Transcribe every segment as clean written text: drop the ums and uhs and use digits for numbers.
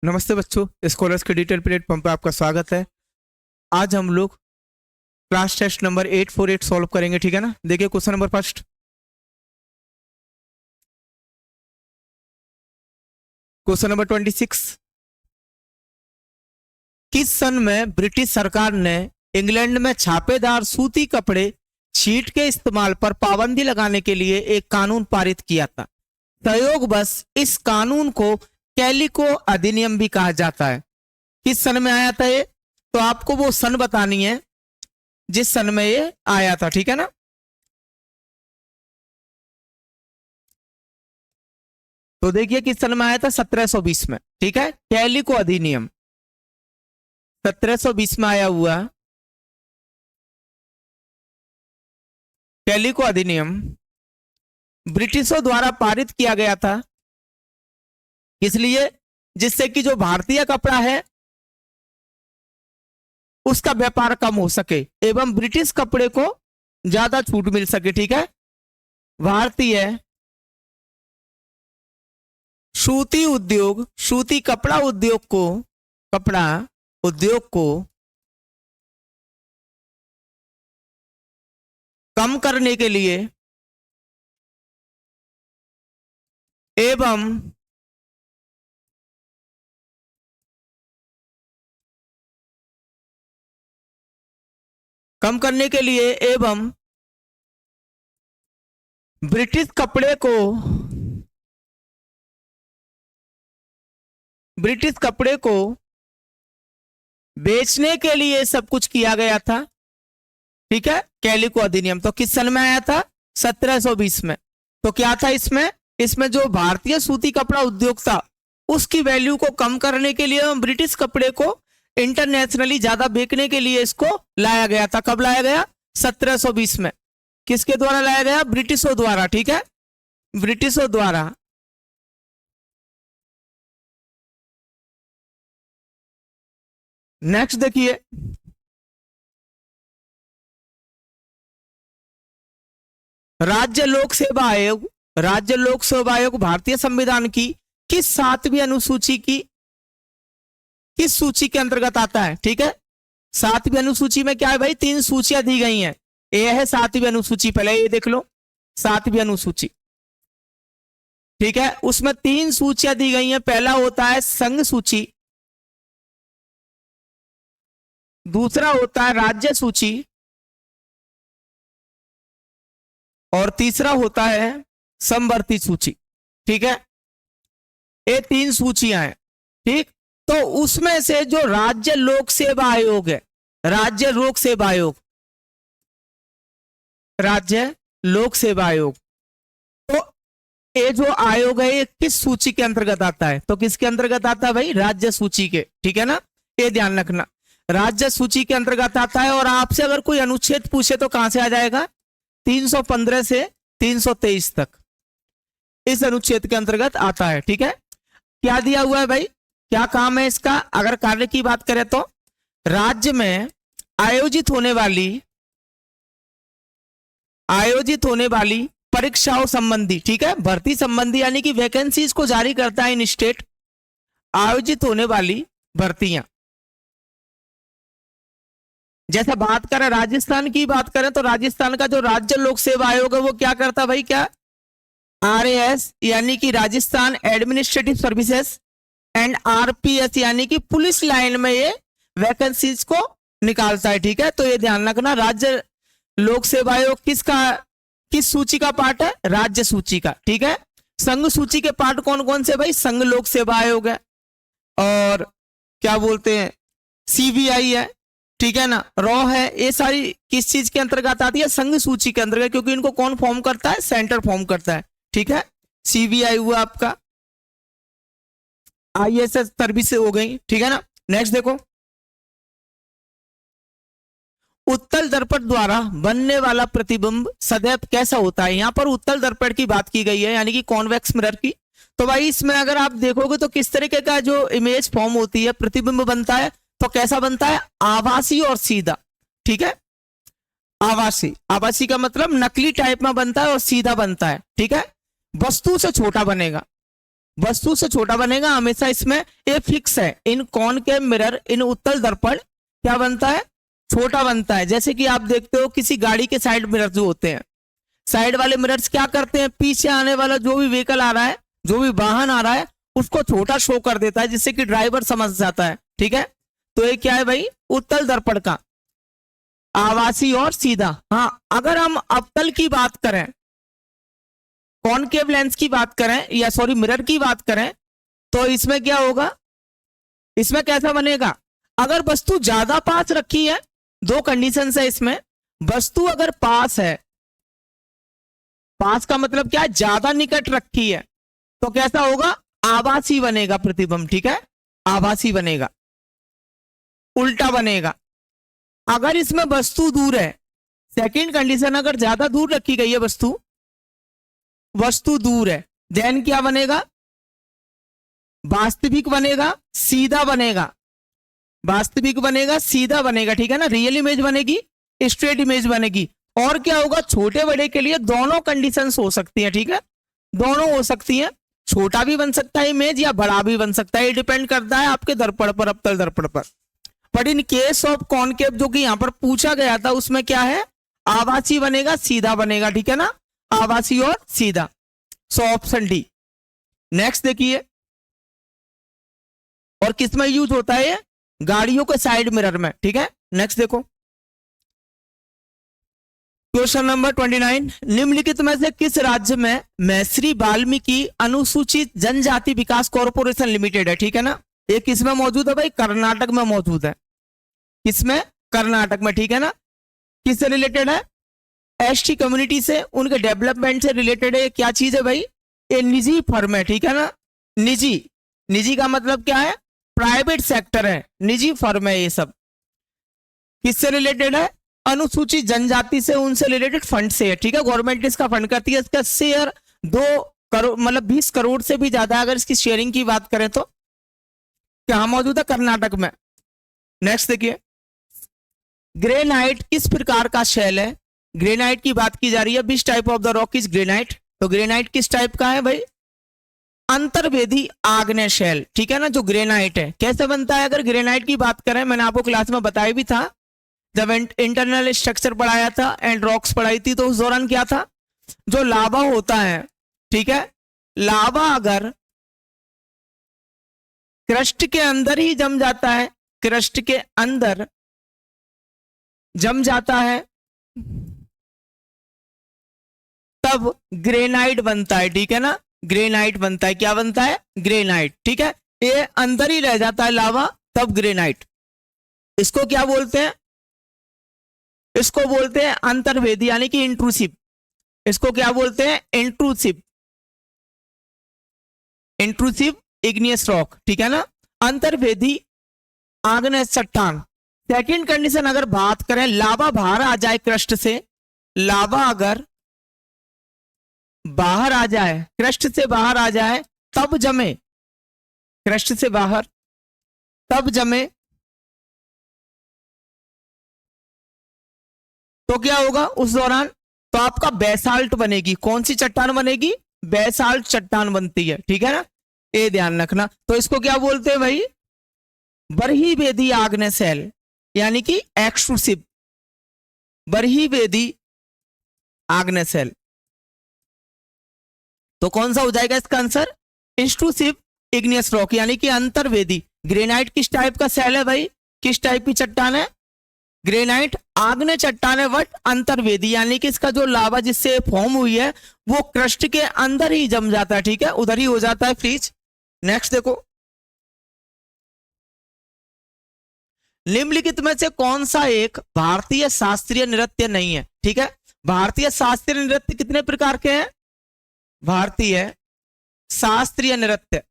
नमस्ते बच्चों, स्कॉलर्स के डिटेल प्लेटफॉर्म पर आपका स्वागत है। आज हम लोग क्लास टेस्ट नंबर 848 सॉल्व करेंगे, ठीक है ना। देखिए question number first. Question number 26। किस सन में ब्रिटिश सरकार ने इंग्लैंड में छापेदार सूती कपड़े शीट के इस्तेमाल पर पाबंदी लगाने के लिए एक कानून पारित किया था? संयोगवश इस कानून को कैलिको अधिनियम भी कहा जाता है। किस सन में आया था ये? तो आपको वो सन बतानी है जिस सन में ये आया था, ठीक है ना। तो देखिए किस सन में आया था, 1720 में, ठीक है। कैलिको अधिनियम 1720 में आया हुआ। कैलिको अधिनियम ब्रिटिशों द्वारा पारित किया गया था, इसलिए जिससे कि जो भारतीय कपड़ा है उसका व्यापार कम हो सके एवं ब्रिटिश कपड़े को ज्यादा छूट मिल सके, ठीक है। भारतीय सूती उद्योग, सूती कपड़ा उद्योग को कम करने के लिए एवं ब्रिटिश कपड़े को बेचने के लिए सब कुछ किया गया था, ठीक है। कैलिको अधिनियम तो किस सन में आया था? 1720 में। तो क्या था इसमें जो भारतीय सूती कपड़ा उद्योग था उसकी वैल्यू को कम करने के लिए ब्रिटिश कपड़े को इंटरनेशनली ज्यादा बेचने के लिए इसको लाया गया था। कब लाया गया? 1720 में। किसके द्वारा लाया गया? ब्रिटिशों द्वारा, ठीक है, ब्रिटिशों द्वारा। नेक्स्ट देखिए, राज्य लोक सेवा आयोग भारतीय संविधान की किस 7वीं अनुसूची की किस सूची के अंतर्गत आता है? ठीक है, 7वीं अनुसूची में क्या है भाई? 3 सूचियां दी गई हैं। ये है 7वीं अनुसूची, पहले ये देख लो 7वीं अनुसूची, ठीक है। उसमें 3 सूचियां दी गई हैं। पहला होता है संघ सूची, दूसरा होता है राज्य सूची और तीसरा होता है समवर्ती सूची, ठीक है। ये 3 सूचियां हैं, ठीक। तो उसमें से जो राज्य लोक सेवा आयोग है, राज्य लोक सेवा आयोग, तो ये जो आयोग है ये किस सूची के अंतर्गत आता है? तो किसके अंतर्गत आता है भाई? राज्य सूची के, ठीक है ना। ये ध्यान रखना, राज्य सूची के अंतर्गत आता है। और आपसे अगर कोई अनुच्छेद पूछे तो कहां से आ जाएगा? 315 से 323 तक इस अनुच्छेद के अंतर्गत आता है, ठीक है। क्या दिया हुआ है भाई? क्या काम है इसका? अगर कार्य की बात करें तो राज्य में आयोजित होने वाली परीक्षाओं संबंधी, ठीक है, भर्ती संबंधी यानी कि वैकेंसीज को जारी करता है इन स्टेट। आयोजित होने वाली भर्तियां, जैसे बात करें राजस्थान की बात करें तो राजस्थान का जो राज्य लोक सेवा आयोग है वो क्या करता है भाई? क्या RAS यानी कि Rajasthan administrative services and RPS यानी कि पुलिस लाइन में ये वैकेंसीज को निकालता है, ठीक है। तो ये ध्यान रखना, राज्य लोक सेवा आयोग किस सूची का पार्ट है? राज्य सूची का, ठीक है। संघ सूची के पार्ट कौन कौन से भाई? संघ लोक सेवा आयोग है और क्या बोलते हैं CBI है, ठीक है ना, रॉ है। ये सारी किस चीज के अंतर्गत आती है? संघ सूची के अंतर्गत, क्योंकि इनको कौन फॉर्म करता है? सेंटर फॉर्म करता है, ठीक है। CBI हुआ आपका, ISS सर्विस हो गई, ठीक है ना। नेक्स्ट देखो, उत्तल दर्पण द्वारा बनने वाला प्रतिबिंब सदैव कैसा होता है? यहां पर उत्तल दर्पण की बात की गई है यानी कि कॉन्वेक्स मिरर की। तो भाई इसमें अगर आप देखोगे तो किस तरीके का जो इमेज फॉर्म होती है, प्रतिबिंब बनता है, तो कैसा बनता है? आभासी और सीधा, ठीक है। आभासी का मतलब नकली टाइप में बनता है और सीधा बनता है, ठीक है। वस्तु से छोटा बनेगा, वस्तु से छोटा बनेगा हमेशा, इसमें ये फिक्स है। इन कॉनकेव मिरर, इन उत्तल दर्पण क्या बनता है, छोटा बनता है। जैसे कि आप देखते हो किसी गाड़ी के साइड मिरर जो होते हैं, साइड वाले मिरर्स क्या करते हैं, पीछे आने वाला जो भी व्हीकल आ रहा है, जो भी वाहन आ रहा है, उसको छोटा शो कर देता है, जिससे कि ड्राइवर समझ जाता है। ठीक है, तो ये क्या है भाई, उत्तल दर्पण का आभासी और सीधा। हाँ, अगर हम अवतल की बात करें, कॉनकेव लेंस की बात करें, या सॉरी मिरर की बात करें, तो इसमें क्या होगा, इसमें कैसा बनेगा, अगर वस्तु ज्यादा पास रखी है, दो कंडीशन है इसमें। वस्तु अगर पास है, पास का मतलब क्या है, ज्यादा निकट रखी है, तो कैसा होगा, आभासी बनेगा प्रतिबिंब। ठीक है, आभासी बनेगा, उल्टा बनेगा। अगर इसमें वस्तु दूर है, सेकंड कंडीशन, अगर ज्यादा दूर रखी गई है वस्तु, वस्तु दूर है, देन क्या बनेगा, वास्तविक बनेगा, सीधा बनेगा, वास्तविक बनेगा, सीधा बनेगा। ठीक है ना, रियल इमेज बनेगी, स्ट्रेट इमेज बनेगी। और क्या होगा, छोटे बड़े के लिए दोनों कंडीशंस हो सकती है। ठीक है, दोनों हो सकती है, छोटा भी बन सकता है इमेज या बड़ा भी बन सकता है, ये डिपेंड करता है आपके दर्पण पर, अवतल दर्पण पर। But in case of concave जो कि यहां पर पूछा गया था, उसमें क्या है, आभासी बनेगा, सीधा बनेगा। ठीक है ना, आभासी और सीधा। So option D. नेक्स्ट देखिए, और किस में यूज होता है ये, गाड़ियों के साइड मिरर में। ठीक है, नेक्स्ट देखो, क्वेश्चन नंबर 29, निम्नलिखित में से किस राज्य में महर्षि वाल्मीकि अनुसूचित जनजाति विकास कॉर्पोरेशन लिमिटेड है। ठीक है ना, ये किस में मौजूद है भाई, कर्नाटक में मौजूद है। किसमें, कर्नाटक में। ठीक है ना, किससे रिलेटेड है, एसटी कम्युनिटी से, उनके डेवलपमेंट से रिलेटेड है। क्या चीज है भाई, ये निजी फर्म है। ठीक है ना, निजी, निजी का मतलब क्या है, प्राइवेट सेक्टर है, निजी फर्म है ये सब। किससे रिलेटेड है, अनुसूचित जनजाति से, उनसे रिलेटेड फंड से है। ठीक है, गवर्नमेंट इसका फंड करती है। इसका शेयर 2 करोड़ मतलब 20 करोड़ से भी ज्यादा, अगर इसकी शेयरिंग की बात करें तो। कहां मौजूद है, कर्नाटक में। नेक्स्ट देखिए, ग्रेनाइट किस प्रकार का शैल है, ग्रेनाइट की बात की जा रही है, which type of the rock is granite. तो ग्रेनाइट किस टाइप का है भाई, अंतर्वेदी आग्नेय शैल। ठीक है ना, जो ग्रेनाइट है कैसे बनता है, अगर ग्रेनाइट की बात करें, मैंने आपको क्लास में बताया भी था जब इंटरनल स्ट्रक्चर पढ़ाया था एंड रॉक्स पढ़ाई थी, तो उस दौरान क्या था, जो लावा होता है, ठीक है, लावा अगर क्रस्ट के अंदर ही जम जाता है, क्रस्ट के अंदर जम जाता है, तब ग्रेनाइट बनता है। ठीक है ना, ग्रेनाइट बनता है। क्या बनता है, ग्रेनाइट। ठीक है, ये अंदर ही रह जाता है लावा, तब ग्रेनाइट। इसको क्या बोलते हैं, इसको बोलते हैं अंतर्वेदी, यानी कि इंट्रूसिव। इसको क्या बोलते हैं, इंट्रूसिव, इंट्रूसिव इग्नियस रॉक। ठीक है ना, अंतर्वेदी आग्नेय चट्टान। सेकंड कंडीशन अगर बात करें, लावा बाहर आ जाए क्रस्ट से, लावा अगर बाहर आ जाए, क्रस्ट से बाहर आ जाए, तब जमे, क्रस्ट से बाहर तब जमे, तो क्या होगा उस दौरान, तो आपका बेसाल्ट बनेगी। कौन सी चट्टान बनेगी, बेसाल्ट चट्टान बनती है। ठीक है ना, ये ध्यान रखना। तो इसको क्या बोलते हैं भाई, बरहीवेदी आग्नेय शैल, यानी कि एक्सट्रूसिव, बरहीवेदी आग्नेय शैल। तो कौन सा हो जाएगा इसका आंसर, इंट्रूसिव इग्नियस रॉक, यानी कि अंतर्वेदी। ग्रेनाइट किस टाइप का शैल है भाई, किस टाइप की चट्टान है, ग्रेनाइट आग्नेय चट्टान है, बट अंतर्वेदी, यानी कि इसका जो लावा जिससे फॉर्म हुई है वो क्रस्ट के अंदर ही जम जाता है। ठीक है, उधर ही हो जाता है फ्रीज। नेक्स्ट देखो, निम्नलिखित में से कौन सा एक भारतीय शास्त्रीय नृत्य नहीं है। ठीक है, भारतीय शास्त्रीय नृत्य कितने प्रकार के हैं, भारतीय शास्त्रीय नृत्य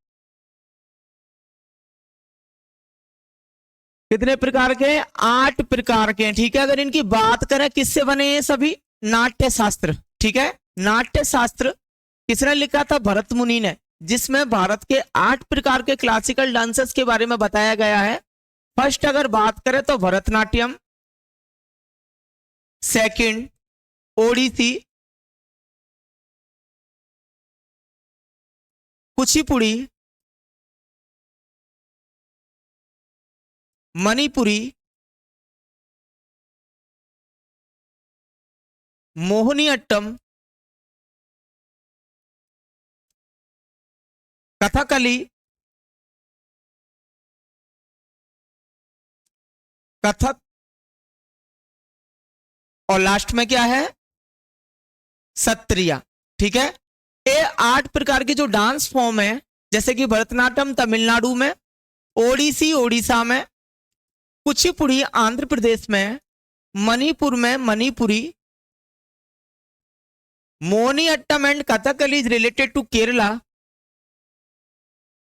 कितने प्रकार के हैं, 8 प्रकार के हैं। ठीक है, अगर इनकी बात करें किससे बने हैं सभी, नाट्य शास्त्र। ठीक है, नाट्य शास्त्र किसने लिखा था, भरत मुनि ने, जिसमें भारत के 8 प्रकार के क्लासिकल डांसेस के बारे में बताया गया है। फर्स्ट अगर बात करें तो भरतनाट्यम, सेकंड ओडिसी, कुचिपुड़ी, मणिपुरी, मोहिनीअट्टम, कथकली, कथक, और लास्ट में क्या है, सत्रिया। ठीक है, ये 8 प्रकार के जो डांस फॉर्म है, जैसे कि भरतनाट्यम तमिलनाडु में, ओडिसी ओडिशा में, कुचिपुड़ी आंध्र प्रदेश में, मणिपुर में Manipuri, Mohiniattam and Kathakali is related to Kerala,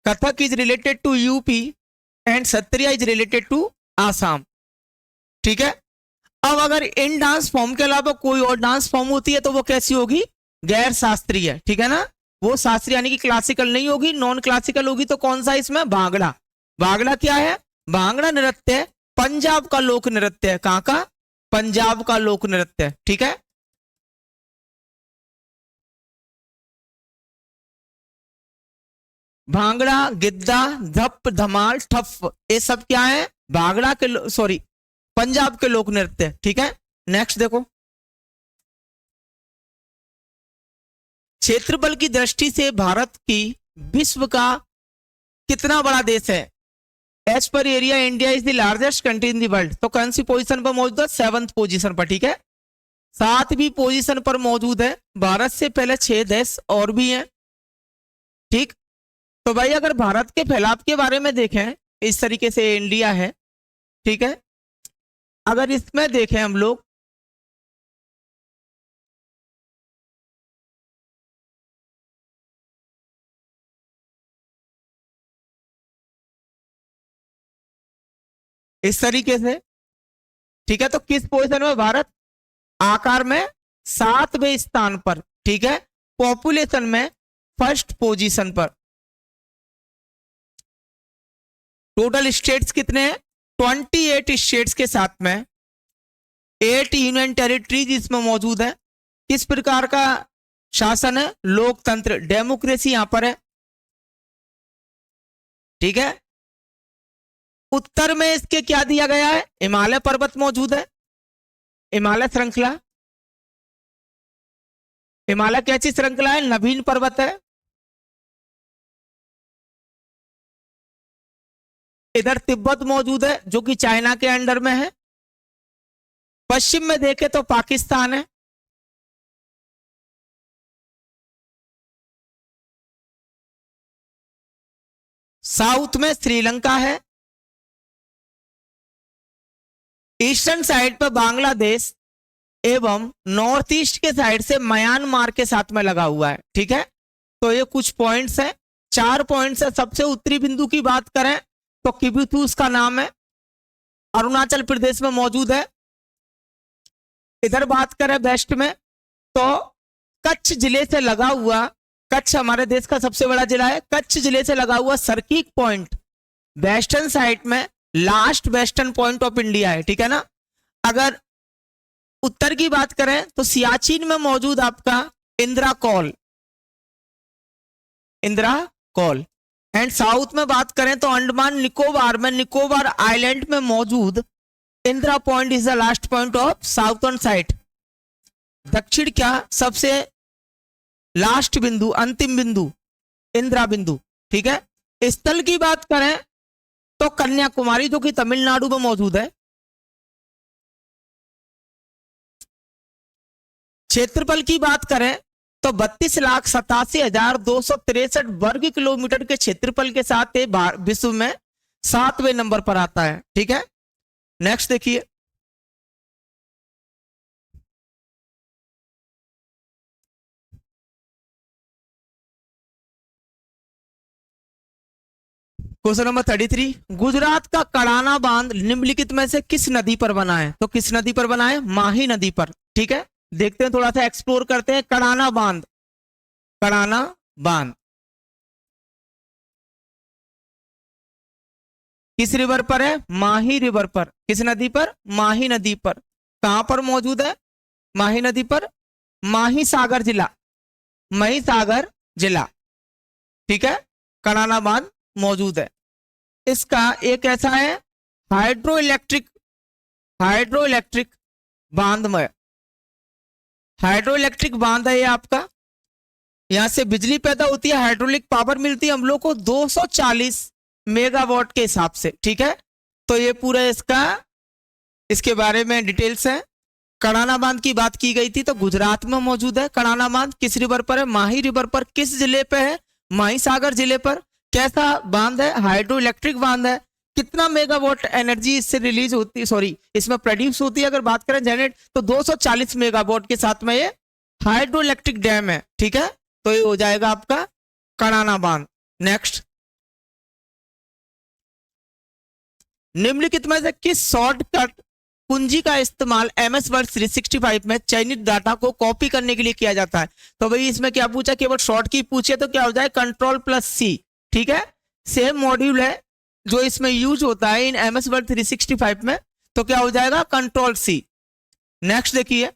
Kathak is related to UP and Sattriya is related to Assam. ठीक है, अब अगर इन डांस फॉर्म के अलावा कोई और डांस फॉर्म होती है तो वो कैसी होगी, गैर शास्त्रीय। ठीक है ना, वो शास्त्रीय यानी कि क्लासिकल नहीं होगी, नॉन क्लासिकल होगी। तो कौन सा इसमें, भांगड़ा। भांगड़ा क्या है, भांगड़ा नृत्य पंजाब का लोक नृत्य है। कहां का, पंजाब का लोक नृत्य। ठीक है, भांगड़ा, गिद्दा, धप, धमाल, ठफ, ये सब क्या है, भांगड़ा के सॉरी पंजाब के लोक नृत्य। ठीक है, नेक्स्ट देखो, क्षेत्रफल की दृष्टि से भारत की विश्व का कितना बड़ा देश है, as per area India is the largest country in the world. तो कौन सी पोजीशन पर मौजूद है, 7th पोजीशन पर। ठीक है, 7वीं पोजीशन पर मौजूद है। भारत से पहले 6 देश और भी हैं। ठीक, तो भाई अगर भारत के फैलाव के बारे में देखें, इस तरीके से इंडिया है। ठीक है, अगर इसमें देखें हम लोग, इस तरीके से, ठीक है, तो किस पोजीशन में भारत, आकार में 7वें स्थान पर। ठीक है, पॉपुलेशन में 1st पोजीशन पर। टोटल स्टेट्स कितने हैं, 28 स्टेट्स के साथ में 8 यूनियन टेरिटरीज इसमें मौजूद है। किस प्रकार का शासन है, लोकतंत्र, डेमोक्रेसी यहां पर है। ठीक है, उत्तर में इसके क्या दिया गया है, हिमालय पर्वत मौजूद है, हिमालय श्रृंखला। हिमालय कैसी श्रृंखला है, नवीन पर्वत है। इधर तिब्बत मौजूद है जो कि चाइना के अंडर में है। पश्चिम में देखें तो पाकिस्तान है। साउथ में श्रीलंका है। ईस्टर्न साइड पर बांग्लादेश एवं नॉर्थ ईस्ट के साइड से म्यांमार के साथ में लगा हुआ है। ठीक है, तो ये कुछ पॉइंट्स हैं, 4 पॉइंट्स है। सबसे उत्तरी बिंदु की बात करें तो किबुतुस का नाम है, अरुणाचल प्रदेश में मौजूद है। इधर बात करें वेस्ट में तो कच्छ जिले से लगा हुआ, कच्छ हमारे देश का सबसे बड़ा जिला है, कच्छ जिले से लगा हुआ सर्किक पॉइंट वेस्टर्न साइड में last western point of India है। ठीक है ना, अगर उत्तर की बात करें तो सियाचिन में मौजूद आपका Indira call, Indira call. And south में बात करें तो अंडमान निकोबार में, निकोबार आइलैंड में मौजूद Indira point is the last point of southern side. दक्षिण क्या, सबसे लास्ट बिंदु, अंतिम बिंदु इंदिरा बिंदु। ठीक है, स्थल की बात करें तो कन्याकुमारी जो कि तमिलनाडु में मौजूद है। क्षेत्रफल की बात करें तो 32,87,263 वर्ग किलोमीटर के क्षेत्रफल के साथ विश्व में 7वें नंबर पर आता है। ठीक है, नेक्स्ट देखिए, क्वेश्चन नंबर 33, गुजरात का कड़ाना बांध निम्नलिखित में से किस नदी पर बना है। तो किस नदी पर बना है, माही नदी पर। ठीक है, देखते हैं, थोड़ा सा एक्सप्लोर करते हैं। कड़ाना बांध, कड़ाना बांध किस रिवर पर है, माही रिवर पर। किस नदी पर, माही नदी पर। कहां पर मौजूद है, माही नदी पर, माही सागर जिला, महिसागर जिला। ठीक है, कड़ाना बांध मौजूद है। इसका एक ऐसा है हाइड्रो इलेक्ट्रिक बांध में, हाइड्रो इलेक्ट्रिक बांध है ये आपका, यहां से बिजली पैदा होती है, हाइड्रोलिक पावर मिलती है हम लोग को 240 मेगावाट के हिसाब से, ठीक है। तो ये पूरा इसके बारे में डिटेल्स है। कड़ाना बांध की बात की गई थी तो गुजरात में मौजूद है। कड़ाना बांध किस रिवर पर है? माही रिवर पर। किस जिले पे है? माहीसागर जिले पर। कैसा बांध है? हाइड्रो इलेक्ट्रिक बांध है। कितना मेगावाट एनर्जी इससे रिलीज होती है, सॉरी इसमें प्रोड्यूस होती है, अगर बात करें जनरेट, तो 240 मेगावाट के साथ में ये हाइड्रो इलेक्ट्रिक डैम है, ठीक है। तो ये हो जाएगा आपका कड़ाना बांध। नेक्स्ट, निम्नलिखित में से किस शॉर्टकट कुंजी का इस्तेमाल MS वर्ड 365 में चयनित डाटा को कॉपी करने के लिए किया जाता है? तो भाई इसमें क्या पूछा, केवल शॉर्ट की पूछे तो क्या हो जाए Ctrl+C, ठीक है। सेम मॉड्यूल है जो इसमें यूज होता है इन MS वर्ड 365 में, तो क्या हो जाएगा Ctrl+C। नेक्स्ट देखिए,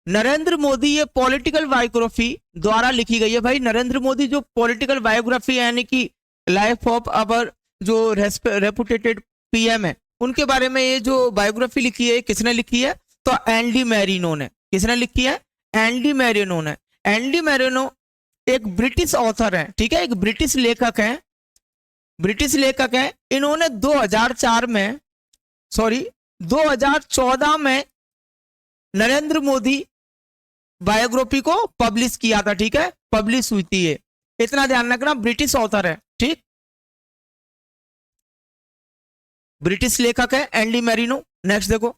नरेंद्र मोदी ये पॉलिटिकल बायोग्राफी द्वारा लिखी गई है। भाई नरेंद्र मोदी जो पॉलिटिकल बायोग्राफी यानी कि लाइफ ऑफ अवर जो रेपुटेटेड PM है, उनके बारे में ये जो बायोग्राफी लिखी है किसने लिखी है? तो एंडी मैरिनो ने। किसने लिखी है? एंडी मैरिनो ने। एंडी मैरिनो एक ब्रिटिश ऑथर है, ठीक है, एक ब्रिटिश लेखक है, ब्रिटिश लेखक है। इन्होंने 2014 में नरेंद्र मोदी बायोग्राफी को पब्लिश किया था, ठीक है, पब्लिश हुई थी ये, इतना ध्यान रखना, ब्रिटिश ऑथर है, ठीक, ब्रिटिश लेखक है एंडी मैरिनो। नेक्स्ट देखो,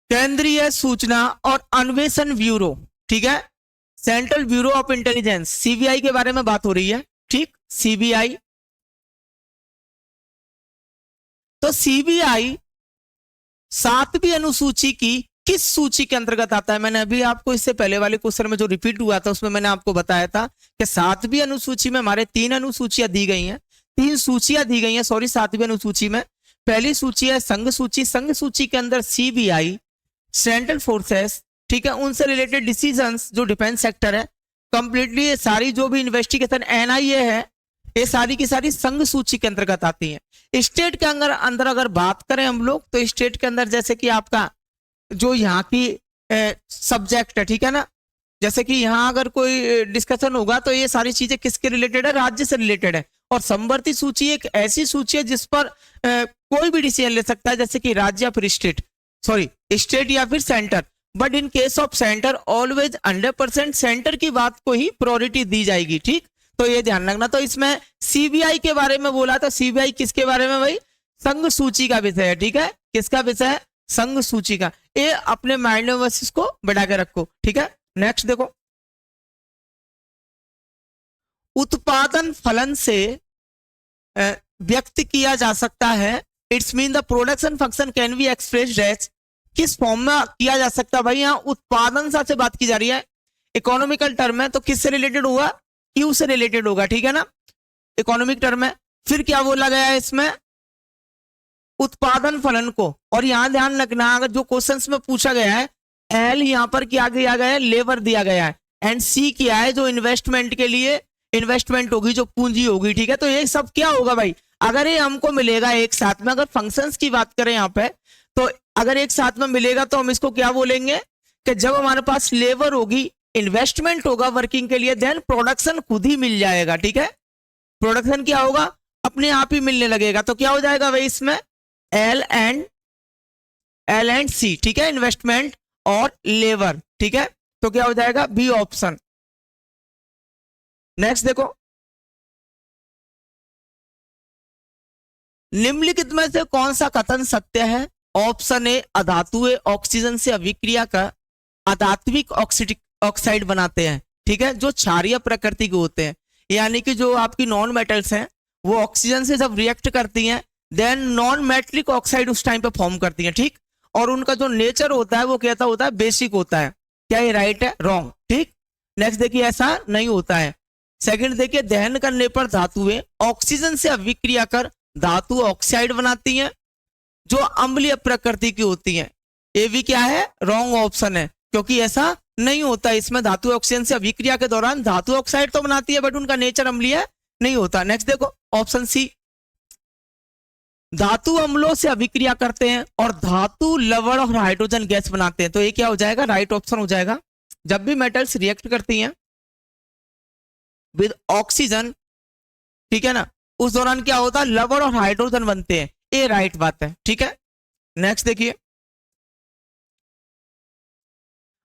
केंद्रीय सूचना और अन्वेषण ब्यूरो, ठीक है, central bureau of intelligence, CBI के बारे में बात हो रही है, ठीक, CBI। तो CBI 7वीं अनुसूची की किस सूची के अंतर्गत आता है? मैंने अभी आपको इससे पहले वाले क्वेश्चन में जो रिपीट हुआ था उसमें मैंने आपको बताया था कि 7वीं अनुसूची में हमारे 3 अनुसूचियां दी गई हैं, 3 सूचियां दी गई हैं, सॉरी 7वीं अनुसूची में। पहली सूची है संघ सूची। संघ सूची के अंदर CBI, सेंट्रल फोर्सेस, ठीक है, उनसे रिलेटेड डिसीजंस जो डिफेंस सेक्टर है, कंप्लीटली सारी जो भी इन्वेस्टिगेशन NIA है, ये सारी की सारी संघ सूची के अंतर्गत आती है। स्टेट के अंदर अगर बात करें हम लोग, तो स्टेट के अंदर जैसे कि आपका जो यहाँ की सब्जेक्ट है, ठीक है ना, जैसे कि यहाँ अगर कोई डिस्कशन होगा तो ये सारी चीजें किसके रिलेटेड है? राज्य से रिलेटेड है। और समवर्ती सूची एक ऐसी सूची है जिस पर कोई भी डिसीजन ले सकता है, जैसे कि राज्य या फिर स्टेट, सॉरी स्टेट या फिर centre, but in case of centre always 100% centre की बात को ही प्रायोरिटी दी जाएगी, ठीक, तो ये ध्यान रखना। तो इसमें CBI के बारे में बोला था, CBI किसके बारे में? भाई संघ सूची का विषय है, ठीक है, किसका विषय है? संघ सूची का। ये अपने माइंड में बस इसको बढ़ा के रखो, ठीक है। नेक्स्ट देखो, उत्पादन फलन से व्यक्त किया जा सकता है, it's mean the production function can be expressed as, किस फॉर्म में किया जा सकता है? भाई यहाँ उत्पादन से बात की जा रही है, इकोनॉमिकल टर्म है, तो किससे रिलेटेड होगा? Q से रिलेटेड होगा, ठीक है ना, इकोनॉमिक टर्म है। फिर क्या बोला गया है इसमें? उत्पादन फलन को। और यहां ध्यान रखना, अगर जो क्वेश्चंस में पूछा गया है, L यहां पर क्या दिया गया है? लेबर दिया गया है, एंड C क्या है? जो इन्वेस्टमेंट के लिए इन्वेस्टमेंट होगी, जो पूंजी होगी, ठीक है। तो ये सब क्या होगा भाई? अगर ये हमको मिलेगा एक साथ में, अगर फंक्शंस की बात करें यहाँ पे, तो अगर एक साथ में मिलेगा तो हम इसको क्या बोलेंगे कि जब हमारे पास लेबर होगी, इन्वेस्टमेंट होगा वर्किंग के लिए, देन प्रोडक्शन खुद ही मिल जाएगा, ठीक है। प्रोडक्शन क्या होगा? अपने आप ही मिलने लगेगा। तो क्या हो जाएगा भाई इसमें? L एंड C, ठीक है, इन्वेस्टमेंट और लेबर, ठीक है। तो क्या हो जाएगा? B option. नेक्स्ट देखो, निम्नलिखित में से कौन सा कथन सत्य है? ऑप्शन ए, अधातुएं ऑक्सीजन से अभिक्रिया कर अधात्विक ऑक्साइड बनाते हैं, ठीक है, जो क्षारीय प्रकृति के होते हैं, यानी कि जो आपकी नॉन मेटल्स हैं वो ऑक्सीजन से जब रिएक्ट करती हैं, देन नॉन मेटलिक ऑक्साइड उस टाइम पे फॉर्म करती हैं, ठीक। और उनका जो नेचर होता है वो कहता होता है बेसिक होता है। क्या ये राइट है? रॉन्ग, ठीक। नेक्स्ट देखिए, ऐसा नहीं होता है। सेकंड देखिए, दहन करने पर धातुएं ऑक्सीजन से अभिक्रिया कर धातु ऑक्साइड बनाती हैं, जो अम्लीय प्रकृति की होती हैं, ए भी क्या है, रॉन्ग ऑप्शन है, क्योंकि ऐसा नहीं होता। इसमें धातु ऑक्सीजन से अभिक्रिया के दौरान धातु ऑक्साइड तो बनाती है, बट उनका नेचर अम्लीय नहीं होता। नेक्स्ट देखो ऑप्शन सी, धातु अम्लों से अभिक्रिया करते हैं और धातु लवण और हाइड्रोजन गैस बनाते हैं। तो ये क्या हो जाएगा, राइट ऑप्शन हो जाएगा। जब भी मेटल्स रिएक्ट करती हैं विद ऑक्सीजन, ठीक है ना, उस दौरान क्या होता है, लवण और हाइड्रोजन बनते हैं। ये राइट बात है, ठीक है। नेक्स्ट देखिए,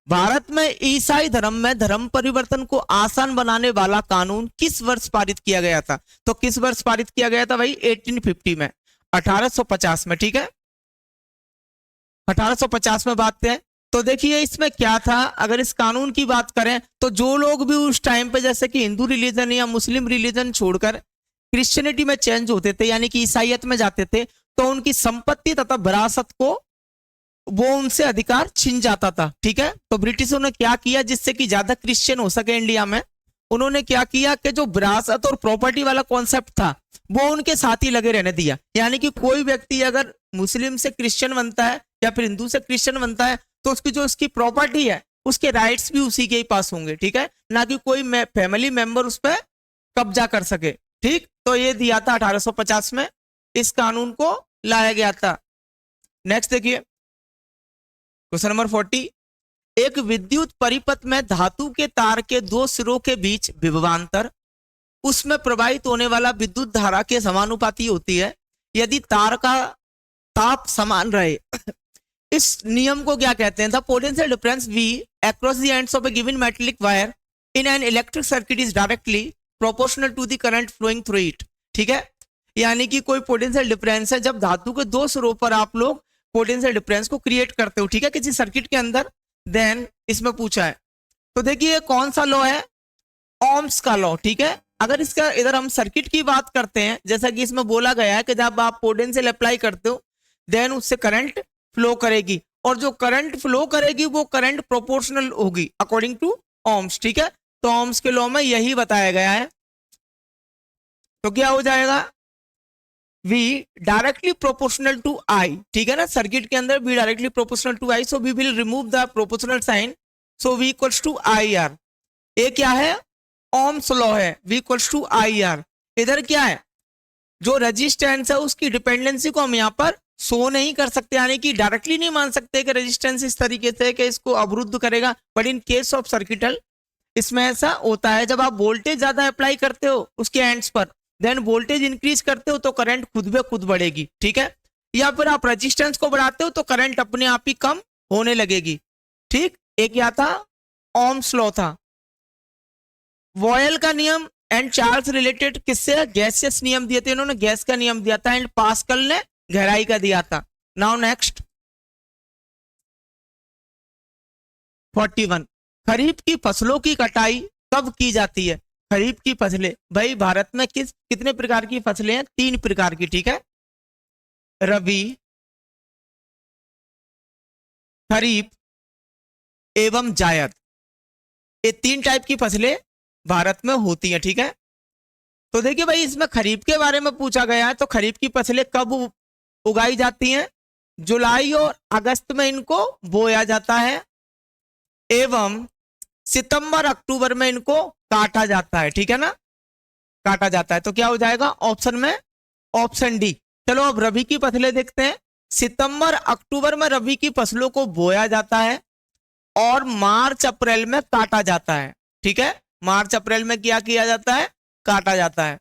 भारत में ईसाई धर्म में धर्म परिवर्तन को आसान बनाने वाला कानून किस वर्ष पारित किया गया था? तो किस वर्ष पारित किया गया था भाई? 1850 में, 1850 में, ठीक है, 1850 में बात है। तो देखिए इसमें क्या था, अगर इस कानून की बात करें तो जो लोग भी उस टाइम पे जैसे कि हिंदू रिलीजन या मुस्लिम रिलीजन छोड़कर क्रिश्चियनिटी में चेंज होते थे, यानी कि ईसाइयत में जाते थे, तो उनकी संपत्ति तथा विरासत को वो उनसे अधिकार छीन जाता था, ठीक है। तो ब्रिटिशों ने क्या किया, जिससे कि ज्यादा क्रिश्चियन हो सके इंडिया में, उन्होंने क्या किया कि जो विरासत और प्रॉपर्टी वाला कॉन्सेप्ट था वो उनके साथ ही लगे रहने दिया। यानी कि कोई व्यक्ति अगर मुस्लिम से क्रिश्चियन बनता है या फिर हिंदू से क्रिश्चियन बनता है तो उसकी जो उसकी प्रॉपर्टी है उसके राइट्स भी उसी के ही पास होंगे, ठीक है, ना कि कोई फैमिली मेंबर उस पर कब्जा कर सके, ठीक। तो ये दिया था 1850 में, इस कानून को लाया गया था। नेक्स्ट देखिए क्वेश्चन नंबर 40, एक विद्युत परिपथ में धातु के तार के दो सिरों के बीच विभवांतर उसमें प्रवाहित होने वाला विद्युत धारा के समानुपाती होती है यदि तार का ताप समान रहे। इस नियम को क्या कहते हैं? The potential difference V across the ends of a given metallic wire in an electric circuit is directly proportional to the current flowing through it, ठीक है। यानी कि कोई पोटेंशियल डिफरेंस है जब धातु के दो सिरों पर आप लोग पोटेंशियल डिफरेंस को क्रिएट करते हो, ठीक है, किसी सर्किट के अंदर, देन इसमें पूछा है। तो देखिए कौन सा लॉ है, ओम्स का लॉ, ठीक है। अगर इसका इधर हम सर्किट की बात करते हैं, जैसा कि इसमें बोला गया है कि जब आप पोटेंशियल अप्लाई करते हो देन उससे करंट फ्लो करेगी, और जो करंट फ्लो करेगी वो करंट प्रोपोर्शनल होगी अकॉर्डिंग टू ओम्स, ठीक है। तो ओम्स के लॉ में यही बताया गया है। तो क्या हो जाएगा, V directly proportional to I, ठीक है ना, सर्किट के अंदर V directly proportional to I, so we will remove the proportional sign, so V equals to IR। ये क्या है, ओम्स लॉ है, V इक्वल्स टू IR। इधर क्या है, जो रेजिस्टेंस है उसकी डिपेंडेंसी को हम यहाँ पर शो नहीं कर सकते, यानी कि डायरेक्टली नहीं मान सकते कि रेजिस्टेंस इस तरीके से कि इसको अवरुद्ध करेगा, but in case of circuital इसमें ऐसा होता है। जब आप वोल्टेज ज्यादा अप्लाई करते हो उसके एंड्स पर, देन वोल्टेज इंक्रीज करते हो तो करंट खुद ब खुद बढ़ेगी, ठीक है, या फिर आप रेजिस्टेंस को बढ़ाते हो तो करंट अपने आप ही कम होने लगेगी, ठीक। एक क्या था, ओम्स लॉ था। वॉयल का नियम एंड चार्ल्स रिलेटेड किससे, गैसियस नियम दिए थे इन्होंने, गैस का नियम दिया था, एंड पास्कल ने गहराई का दिया था। नाउ नेक्स्ट 41, खरीफ की फसलों की कटाई कब की जाती है? खरीफ की फसलें, भाई भारत में कितने प्रकार की फसलें हैं? 3 प्रकार की, ठीक है, रबी, खरीफ एवं जायद। ये 3 टाइप की फसलें भारत में होती हैं, ठीक है। तो देखिए भाई इसमें खरीफ के बारे में पूछा गया है, तो खरीफ की फसलें कब उगाई जाती हैं? जुलाई और अगस्त में इनको बोया जाता है एवं सितंबर अक्टूबर में इनको काटा जाता है, ठीक है ना, काटा जाता है। तो क्या हो जाएगा ऑप्शन में, ऑप्शन डी। चलो अब रबी की फसलें देखते हैं। सितंबर अक्टूबर में रबी की फसलों को बोया जाता है और मार्च अप्रैल में काटा जाता है, ठीक है, मार्च अप्रैल में क्या किया जाता है, काटा जाता है।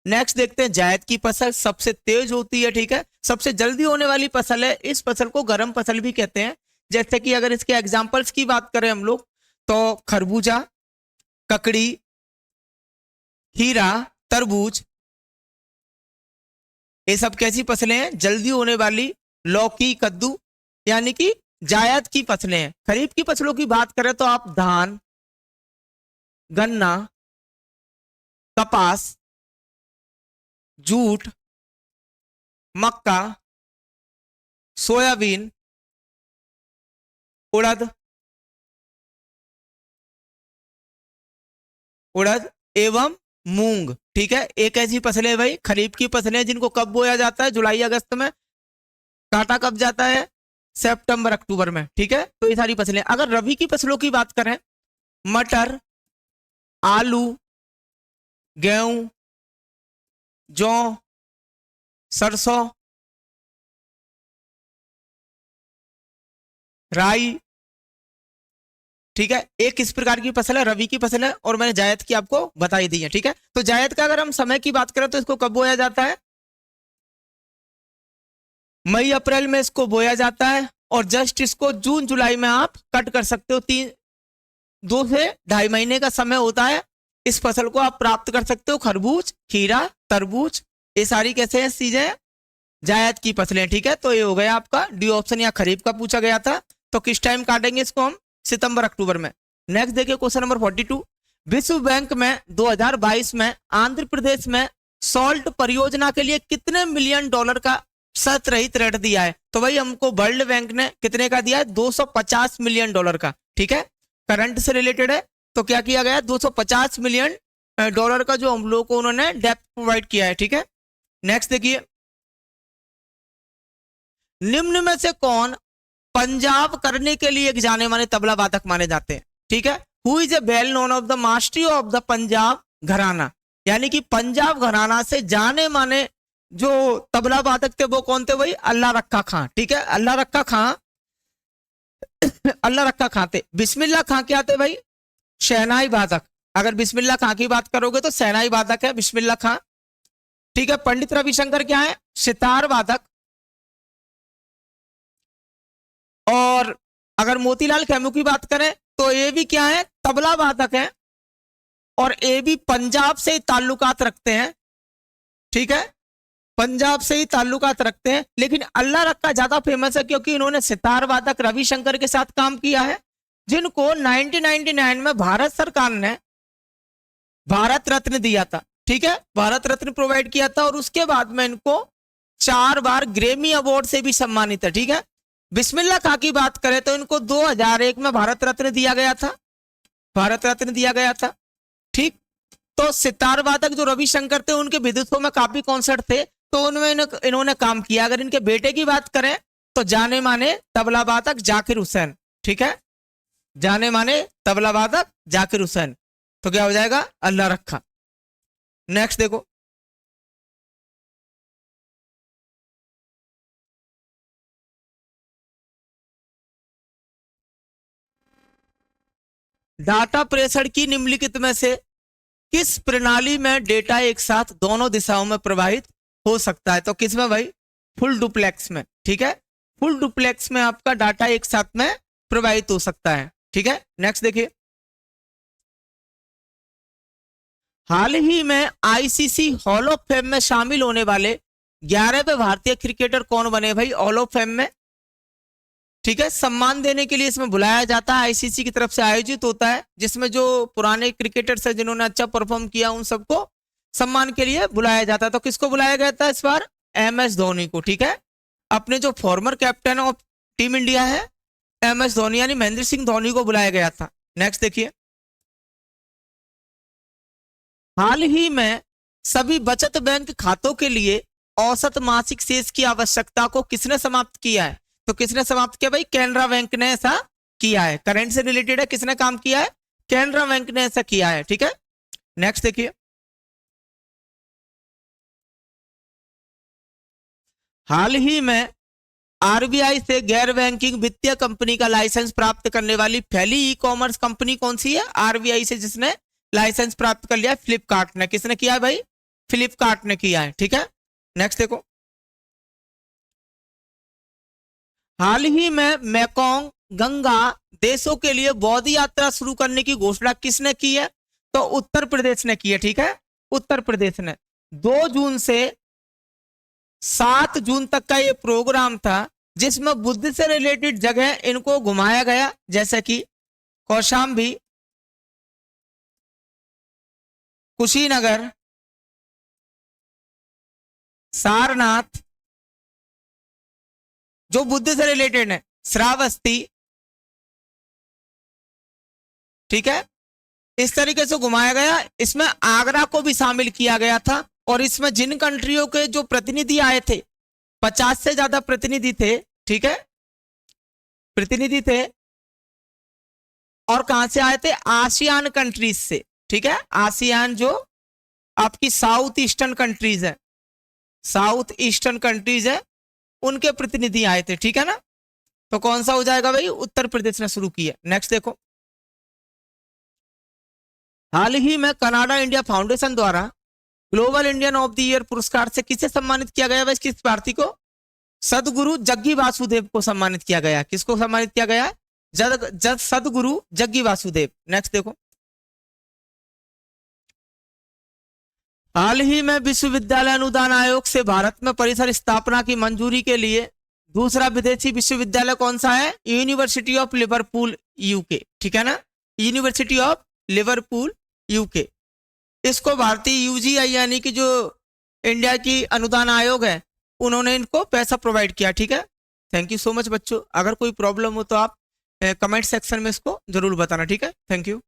नेक्स्ट देखते हैं जायद की फसल, सबसे तेज होती है, ठीक है, सबसे जल्दी होने वाली फसल है। इस फसल को गर्म फसल भी कहते हैं। जैसे कि अगर इसके एग्जाम्पल्स की बात करें हम लोग तो खरबूजा, ककड़ी, खीरा, तरबूज, ये सब कैसी फसलें हैं, जल्दी होने वाली। लौकी, कद्दू, यानी कि जायद की फसलें हैं। खरीफ की फसलों की बात करें तो आप धान, गन्ना, कपास, जूट, मक्का, सोयाबीन, उड़द एवं मूंग, ठीक है। एक ऐसी फसलें भाई खरीफ की फसलें जिनको कब बोया जाता है, जुलाई अगस्त में, काटा कब जाता है, सितंबर अक्टूबर में, ठीक है। तो ये सारी फसलें। अगर रबी की फसलों की बात करें, मटर, आलू, गेहूं, जौ, सरसों, राई, ठीक है। एक किस प्रकार की फसल है, रबी की फसल है, और मैंने जायद की आपको बताई दी है, ठीक है। तो जायद का अगर हम समय की बात करें तो इसको कब बोया जाता है, मई अप्रैल में इसको बोया जाता है, और जस्ट इसको जून जुलाई में आप कट कर सकते हो। 2 से 2.5 महीने का समय होता है, इस फसल को आप प्राप्त कर सकते हो। खरबूज, खीरा, तरबूज, ये सारी कैसे हैं चीजें, जायद की फसलें, ठीक है। तो ये हो गया आपका डी ऑप्शन, या खरीफ का पूछा गया था। तो किस टाइम काटेंगे इसको हम, सितंबर अक्टूबर में। नेक्स्ट देखिए क्वेश्चन नंबर 42। विश्व बैंक में 2022 में आंध्र प्रदेश में सॉल्ट परियोजना के लिए कितने मिलियन डॉलर का शर्त रहित ऋण दिया है। तो भाई हमको वर्ल्ड बैंक ने कितने का दिया है, 250 मिलियन डॉलर का, ठीक है। करंट से रिलेटेड है, तो क्या किया गया, 250 मिलियन डॉलर का जो हम लोग को उन्होंने डेप्थ प्रोवाइड किया है, ठीक है। नेक्स्ट देखिए, निम्न में से कौन पंजाब करने के लिए एक जाने माने तबला वादक माने जाते हैं, ठीक है। Who is a well known of the mastery of the Punjab घराना, यानी कि पंजाब घराना से जाने माने जो तबला वादक थे वो कौन थे भाई, अल्लाह रखा खां, ठीक है। अल्लाह रखा खां अल्लाह रखा खां थे। बिस्मिल्लाह खां क्या थे भाई, शहनाई वादक। अगर बिस्मिल्लाह खां की बात करोगे तो शहनाई वादक है बिस्मिल्लाह खां, ठीक है। पंडित रविशंकर क्या है, सितार वादक। और अगर मोतीलाल खेमू की बात करें तो ये भी क्या है, तबला वादक है, और ये भी पंजाब से ही ताल्लुकात रखते हैं, ठीक है। पंजाब से ही ताल्लुकात रखते हैं, लेकिन अल्लाह रक्का ज्यादा फेमस है क्योंकि इन्होंने सितार वादक रविशंकर के साथ काम किया है, जिनको 1999 में भारत सरकार ने भारत रत्न दिया था, ठीक है। भारत रत्न प्रोवाइड किया था, और उसके बाद में इनको 4 बार ग्रेमी अवार्ड से भी सम्मानित है, ठीक है। बिस्मिल्लाह खां की बात करें तो इनको 2001 में भारत रत्न दिया गया था, भारत रत्न दिया गया था, ठीक। तो सितार वादक जो रविशंकर थे उनके विदेशों में काफी कॉन्सर्ट थे, तो उनमें इन्होंने काम किया। अगर इनके बेटे की बात करें तो जाने माने तबला वादक जाकिर हुसैन, ठीक है। जाने माने तबला वादक जाकिर हुसैन, तो क्या हो जाएगा, अल्लाह रखा। नेक्स्ट देखो, डाटा प्रेषण की निम्नलिखित में से किस प्रणाली में डेटा एक साथ दोनों दिशाओं में प्रवाहित हो सकता है। तो किसमें भाई, फुल डुप्लेक्स में, ठीक है। फुल डुप्लेक्स में आपका डाटा एक साथ में प्रवाहित हो सकता है, ठीक है। नेक्स्ट देखिए, हाल ही में आईसीसी हॉल ऑफ फेम में शामिल होने वाले 11वें भारतीय क्रिकेटर कौन बने भाई, हॉल ऑफ फेम में, ठीक है। सम्मान देने के लिए इसमें बुलाया जाता है, आईसीसी की तरफ से आयोजित होता है, जिसमें जो पुराने क्रिकेटर्स हैं जिन्होंने अच्छा परफॉर्म किया उन सबको सम्मान के लिए बुलाया जाता है। तो किसको बुलाया गया था इस बार, एमएस धोनी को, ठीक है। अपने जो former captain of team India है एमएस धोनी, यानी महेंद्र सिंह धोनी को बुलाया गया था। नेक्स्ट देखिए, हाल ही में सभी बचत बैंक खातों के लिए औसत मासिक शेष की आवश्यकता को किसने समाप्त किया है। तो किसने समाप्त किया भाई, कैनरा बैंक ने ऐसा किया है। करंट से रिलेटेड है, किसने काम किया है, कैनरा बैंक ने ऐसा किया है, ठीक है। नेक्स्ट देखिए, हाल ही में आरबीआई से गैर बैंकिंग वित्तीय कंपनी का लाइसेंस प्राप्त करने वाली पहली ई कॉमर्स कंपनी कौन सी है, आरबीआई से जिसने लाइसेंस प्राप्त कर लिया है, फ्लिपकार्ट ने। किसने किया है भाई, फ्लिपकार्ट ने किया है, ठीक है। नेक्स्ट देखो, हाल ही में मेकोंग गंगा देशों के लिए बौद्ध यात्रा शुरू करने की घोषणा किसने की है, तो उत्तर प्रदेश ने की है, ठीक है। उत्तर प्रदेश ने 2 जून से 7 जून तक का ये प्रोग्राम था, जिसमें बुद्ध से रिलेटेड जगह इनको घुमाया गया, जैसे कि कौशाम्बी, कुशीनगर, सारनाथ, जो बुद्ध से रिलेटेड है, श्रावस्ती, ठीक है। इस तरीके से घुमाया गया। इसमें आगरा को भी शामिल किया गया था, और इसमें जिन कंट्रियों के जो प्रतिनिधि आए थे, 50 से ज्यादा प्रतिनिधि थे, ठीक है। प्रतिनिधि थे और कहां से आए थे? आसियान कंट्रीज से। ठीक है, आसियान जो आपकी साउथ ईस्टर्न कंट्रीज है, साउथ ईस्टर्न कंट्रीज है, उनके प्रतिनिधि आए थे। ठीक है ना, तो कौन सा हो जाएगा भाई? उत्तर प्रदेश ने शुरू की है। नेक्स्ट देखो, हाल ही में कनाडा इंडिया फाउंडेशन द्वारा global Indian of the year पुरस्कार से किसे सम्मानित किया गया? किस पार्टी को? सदगुरु जग्गी वासुदेव को सम्मानित किया गया। किसको सम्मानित किया गया? सदगुरु जग्गी वासुदेव। नेक्स्ट देखो, हाल ही में विश्वविद्यालय अनुदान आयोग से भारत में परिसर स्थापना की मंजूरी के लिए दूसरा विदेशी विश्वविद्यालय कौन सा है? University of Liverpool UK. ठीक है ना, यूनिवर्सिटी ऑफ लिवरपूल यूके। इसको भारतीय यूजीआई यानी कि जो इंडिया की अनुदान आयोग है, उन्होंने इनको पैसा प्रोवाइड किया। ठीक है, थैंक यू सो मच बच्चों। अगर कोई प्रॉब्लम हो तो आप कमेंट सेक्शन में इसको जरूर बताना। ठीक है, थैंक यू।